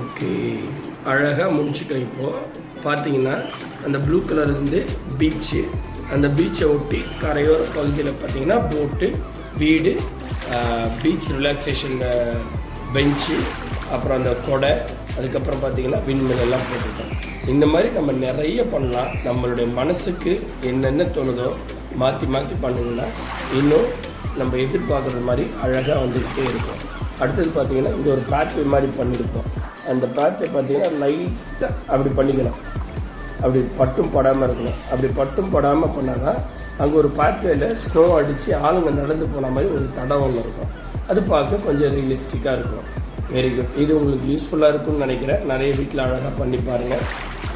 Okay, அழகாக முடிச்சுட்டோம். இப்போது பார்த்தீங்கன்னா அந்த ப்ளூ கலர் இருந்து பீச்சு, அந்த பீச்சை ஒட்டி கரையோர பகுதியில் பார்த்தீங்கன்னா போட்டு, வீடு, பீச் ரிலாக்ஸேஷன் பெஞ்சு, அப்புறம் அந்த கொடை, அதுக்கப்புறம் பார்த்தீங்கன்னா விண்மில் எல்லாம் போட்டுட்டோம். இந்த மாதிரி நம்ம நிறைய பண்ணலாம். நம்மளுடைய மனசுக்கு என்னென்ன தோணுதோ மாற்றி மாற்றி பண்ணிங்கன்னா இன்னும் நம்ம எதிர்பார்க்குற மாதிரி அழகாக வந்துக்கிட்டே இருக்கும். அடுத்தது பார்த்திங்கன்னா இங்கே ஒரு பேத்வே மாதிரி பண்ணியிருக்கோம். அந்த பேத்வே பார்த்திங்கன்னா லைட்டாக அப்படி பண்ணிக்கலாம், அப்படி பட்டும் படாமல் இருக்கணும். அப்படி பட்டும் படாமல் பண்ணால் தான் அங்கே ஒரு பேத்வேயில் ஸ்னோ அடித்து ஆளுங்க நடந்து போன மாதிரி ஒரு தடம் ஒன்று இருக்கும். அது பார்க்க கொஞ்சம் ரியலிஸ்டிக்காக இருக்கும். Very good. இது உங்களுக்கு யூஸ்ஃபுல்லாக இருக்கும்னு நினைக்கிறேன். நிறைய வீட்டில் அழகாக பண்ணி பாருங்கள்.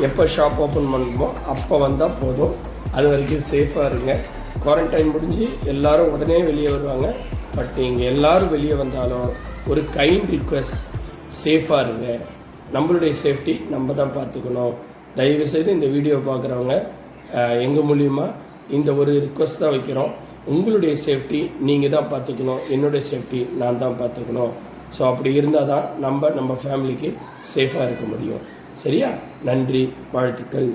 எப்போ ஷாப் ஓப்பன் பண்ணுமோ அப்போ வந்தால் போதும். அது வரைக்கும் சேஃபாக இருங்க. குவாரண்டைன் முடிஞ்சு எல்லோரும் உடனே வெளியே வருவாங்க. பட் நீங்கள் எல்லோரும் வெளியே வந்தாலும் ஒரு கைண்ட் ரிக்வெஸ்ட், சேஃபாக இருங்க. நம்மளுடைய சேஃப்டி நம்ம தான் பார்த்துக்கணும். தயவுசெய்து இந்த வீடியோ பார்க்குறவங்க எங்கள் மூலிமா இந்த ஒரு ரிக்வெஸ்ட் தான் வைக்கிறோம். உங்களுடைய சேஃப்டி நீங்கள் தான் பார்த்துக்கணும், என்னுடைய சேஃப்டி நான் தான் பார்த்துக்கணும். ஸோ அப்படி இருந்தால் தான் நம்ம ஃபேமிலிக்கு சேஃபாக இருக்க முடியும். சரியா? நன்றி, வாழ்த்துக்கள்.